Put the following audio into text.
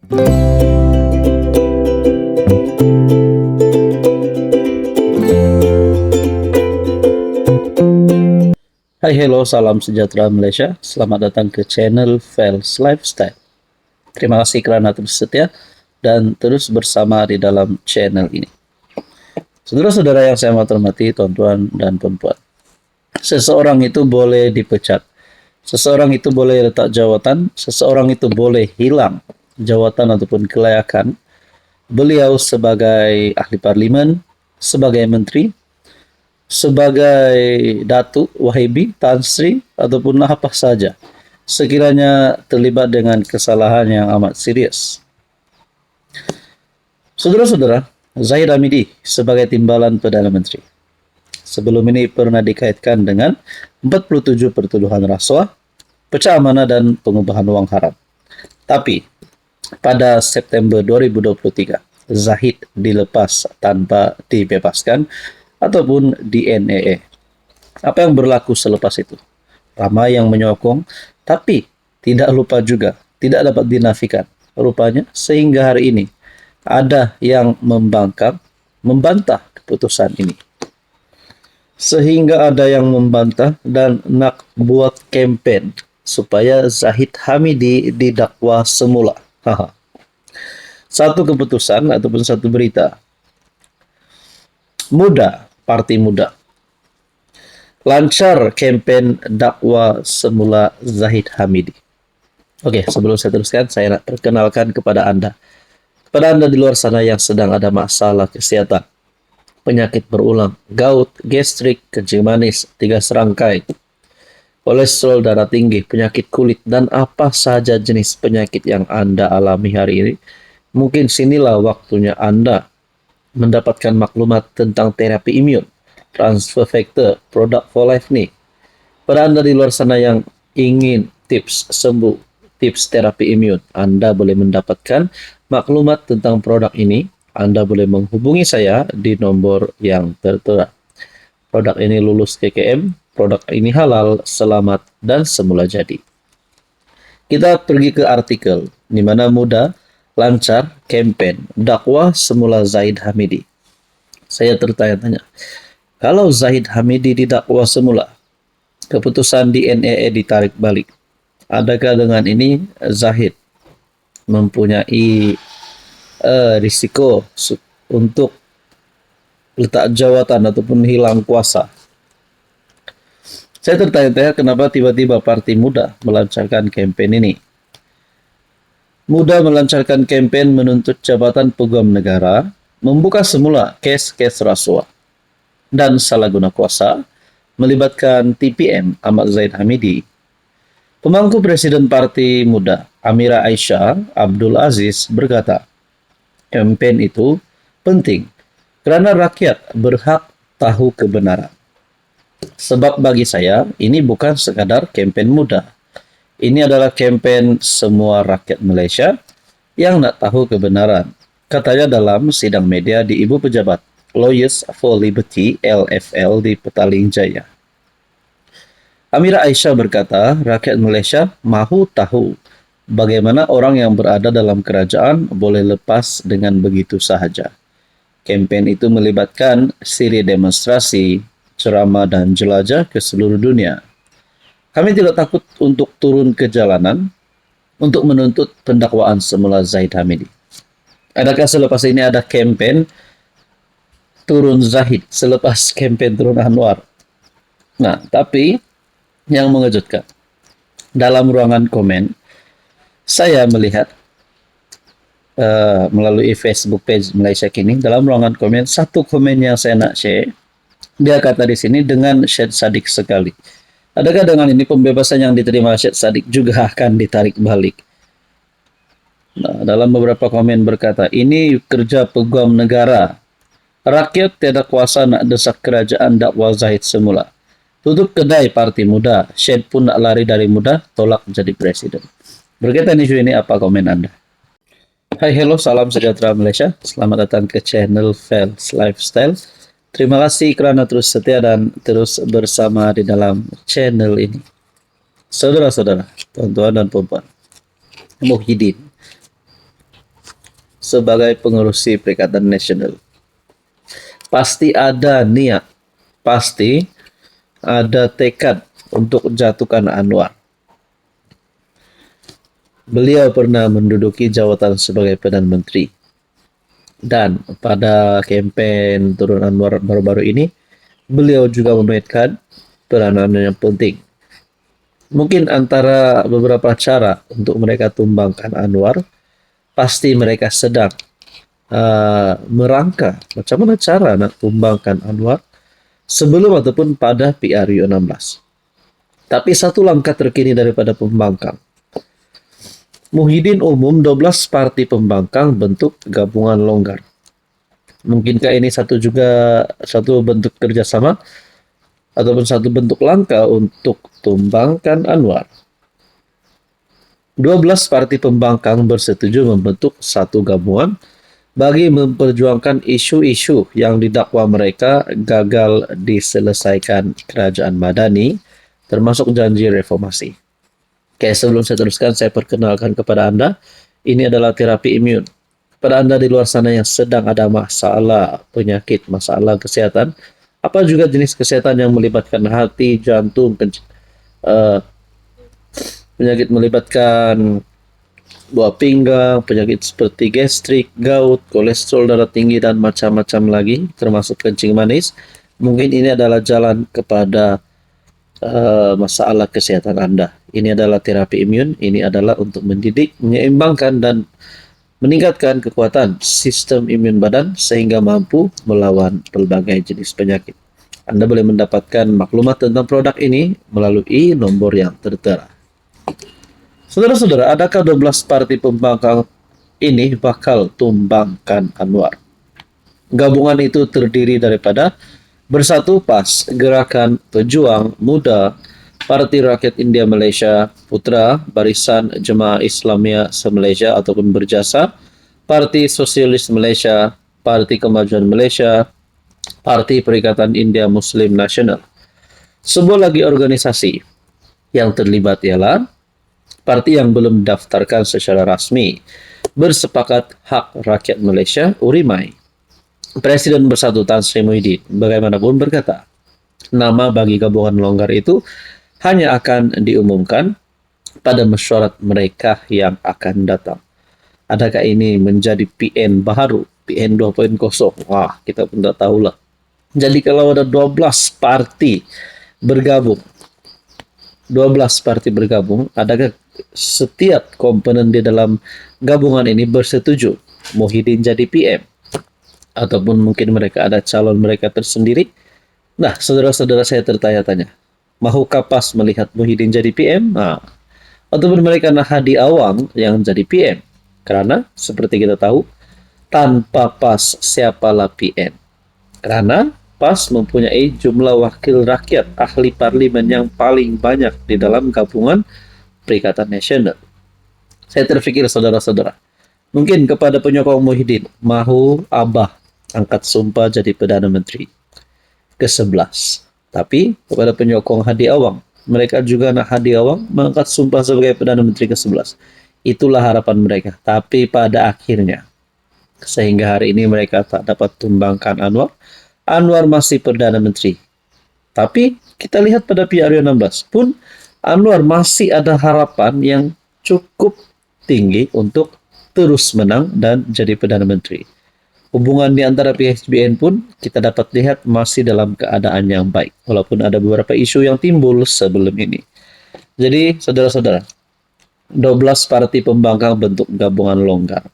Hai, hello, salam sejahtera Malaysia. Selamat datang ke channel Fels Lifestyle. Terima kasih kerana terus setia dan terus bersama di dalam channel ini. Saudara-saudara yang saya hormati, tuan-tuan dan puan-puan. Seseorang itu boleh dipecat. Seseorang itu boleh letak jawatan. Seseorang itu boleh hilang jawatan ataupun kelayakan. Beliau sebagai ahli parlimen, sebagai menteri, sebagai Datuk, Wahibi, Tan Sri, ataupun apa saja, sekiranya terlibat dengan kesalahan yang amat serius. Saudara-saudara, Zahid Hamidi sebagai timbalan Perdana Menteri. Sebelum ini pernah dikaitkan dengan 47 pertuduhan rasuah, pecah amanah dan pengubahan wang haram. Tapi, pada September 2023, Zahid dilepas tanpa dibebaskan ataupun di NAA. Apa yang berlaku selepas itu? Ramai yang menyokong, tapi tidak lupa juga, tidak dapat dinafikan. Rupanya, sehingga hari ini, ada yang membantah keputusan ini. Sehingga ada yang membantah dan nak buat kempen supaya Zahid Hamidi didakwa semula. Satu keputusan ataupun satu berita. Parti Muda lancar kempen dakwa semula Zahid Hamidi. Oke, sebelum saya teruskan, saya nak perkenalkan kepada Anda di luar sana yang sedang ada masalah kesehatan, penyakit berulang, gout, gastrik, kencing manis, 3 serangkai, kolesterol darah tinggi, penyakit kulit, dan apa saja jenis penyakit yang Anda alami hari ini. Mungkin sinilah waktunya Anda mendapatkan maklumat tentang terapi imun, transfer factor, produk for life nih. Pada Anda di luar sana yang ingin tips sembuh, tips terapi imun, Anda boleh mendapatkan maklumat tentang produk ini. Anda boleh menghubungi saya di nomor yang tertera. Produk ini lulus KKM, produk ini halal, selamat, dan semula jadi. Kita pergi ke artikel, di mana muda lancar kempen dakwah semula Zahid Hamidi. Saya tertanya-tanya, kalau Zahid Hamidi didakwa semula, keputusan di NAA ditarik balik, adakah dengan ini Zahid mempunyai risiko untuk letak jawatan ataupun hilang kuasa? Saya tertanya-tanya kenapa tiba-tiba Parti Muda melancarkan kempen ini. Muda melancarkan kempen menuntut jabatan Pegawai Negara, membuka semula kes-kes rasuah dan salah guna kuasa, melibatkan TPM Ahmad Zahid Hamidi. Pemangku Presiden Parti Muda, Amira Aisyah Abdul Aziz, berkata, kempen itu penting kerana rakyat berhak tahu kebenaran. Sebab bagi saya, ini bukan sekadar kempen muda. Ini adalah kempen semua rakyat Malaysia yang nak tahu kebenaran. Katanya dalam sidang media di Ibu Pejabat Lawyers for Liberty LFL di Petaling Jaya. Amira Aisyah berkata, rakyat Malaysia mahu tahu bagaimana orang yang berada dalam kerajaan boleh lepas dengan begitu sahaja. Kempen itu melibatkan siri demonstrasi, ceramah dan jelajah ke seluruh dunia. Kami tidak takut untuk turun ke jalanan untuk menuntut pendakwaan semula Zahid Hamidi. Adakah selepas ini ada kempen turun Zahid selepas kempen turun Anwar? Nah, tapi yang mengejutkan, dalam ruangan komen, saya melihat melalui Facebook page Malaysia Kini, dalam ruangan komen, satu komen yang saya nak share, dia kata di sini, dengan Syed Saddiq sekali. Adakah dengan ini pembebasan yang diterima Syed Saddiq juga akan ditarik balik? Nah, dalam beberapa komen berkata, ini kerja Pegawai Negara. Rakyat tiada kuasa nak desak kerajaan dakwa Zahid semula. Tutup kedai Parti Muda. Syed pun nak lari dari muda, tolak jadi presiden. Berkaitan isu ini, apa komen Anda? Hai, hello, salam sejahtera Malaysia. Selamat datang ke channel Fels Lifestyle. Terima kasih kerana terus setia dan terus bersama di dalam channel ini. Saudara-saudara, tuan-tuan dan puan-puan, Muhyiddin sebagai pengurusi Perikatan Nasional. Pasti ada niat, pasti ada tekad untuk jatuhkan Anwar. Beliau pernah menduduki jabatan sebagai Perdana Menteri. Dan pada kempen turun Anwar baru-baru ini, beliau juga memainkan peranan yang penting. Mungkin antara beberapa cara untuk mereka tumbangkan Anwar, pasti mereka sedang merangka macam mana cara nak tumbangkan Anwar sebelum ataupun pada PRU 16. Tapi satu langkah terkini daripada pembangkang. Muhyiddin umum 12 parti pembangkang bentuk gabungan longgar. Mungkinkah ini satu bentuk kerjasama ataupun satu bentuk langkah untuk tumbangkan Anwar? 12 parti pembangkang bersetuju membentuk satu gabungan bagi memperjuangkan isu-isu yang didakwa mereka gagal diselesaikan kerajaan Madani, termasuk janji reformasi. Oke, sebelum saya teruskan, saya perkenalkan kepada Anda, ini adalah terapi imun. Kepada Anda di luar sana yang sedang ada masalah penyakit, masalah kesehatan, apa juga jenis kesehatan yang melibatkan hati, jantung, penyakit melibatkan buah pinggang, penyakit seperti gastrik, gout, kolesterol darah tinggi, dan macam-macam lagi, termasuk kencing manis. Mungkin ini adalah jalan kepada masalah kesehatan Anda. Ini adalah terapi imun, ini adalah untuk mendidik, menyeimbangkan, dan meningkatkan kekuatan sistem imun badan sehingga mampu melawan berbagai jenis penyakit. Anda boleh mendapatkan maklumat tentang produk ini melalui nomor yang tertera. Saudara-saudara, adakah 12 parti pembangkang ini bakal tumbangkan Anwar? Gabungan itu terdiri daripada Bersatu PAS, Gerakan Pejuang Muda, Parti Rakyat India Malaysia, Putra, Barisan Jemaah Islamiyah se-Malaysia ataupun Berjasa, Parti Sosialis Malaysia, Parti Kemajuan Malaysia, Parti Perikatan India Muslim Nasional. Sebuah lagi organisasi yang terlibat ialah parti yang belum didaftarkan secara rasmi, Bersepakat Hak Rakyat Malaysia, URIMAI. Presiden Bersatu Tan Sri Muhyiddin bagaimanapun berkata, nama bagi gabungan longgar itu hanya akan diumumkan pada mesyuarat mereka yang akan datang. Adakah ini menjadi PN baru, PN 2.0? Wah, kita pun tak tahulah. Jadi kalau ada 12 parti bergabung, adakah setiap komponen di dalam gabungan ini bersetuju Muhyiddin jadi PM? Ataupun mungkin mereka ada calon mereka tersendiri? Nah, saudara-saudara, saya tertanya-tanya, mahukah PAS melihat Muhyiddin jadi PM? Ataupun mereka nak Hadi Awang yang jadi PM? Karena seperti kita tahu, tanpa PAS siapalah PM? Karena PAS mempunyai jumlah wakil rakyat ahli parlimen yang paling banyak di dalam gabungan Perikatan Nasional. Saya terfikir, saudara-saudara, mungkin kepada penyokong Muhyiddin, mahu Abah angkat sumpah jadi Perdana Menteri ke-11. Tapi kepada penyokong Hadi Awang, mereka juga nak Hadi Awang mengangkat sumpah sebagai Perdana Menteri ke-11. Itulah harapan mereka. Tapi pada akhirnya, sehingga hari ini mereka tak dapat tumbangkan Anwar. Anwar masih Perdana Menteri. Tapi kita lihat pada PRU 16 pun Anwar masih ada harapan yang cukup tinggi untuk terus menang dan jadi Perdana Menteri. Hubungan di antara PHBN pun kita dapat lihat masih dalam keadaan yang baik, walaupun ada beberapa isu yang timbul sebelum ini. Jadi, saudara-saudara, 12 parti pembangkang bentuk gabungan longgar.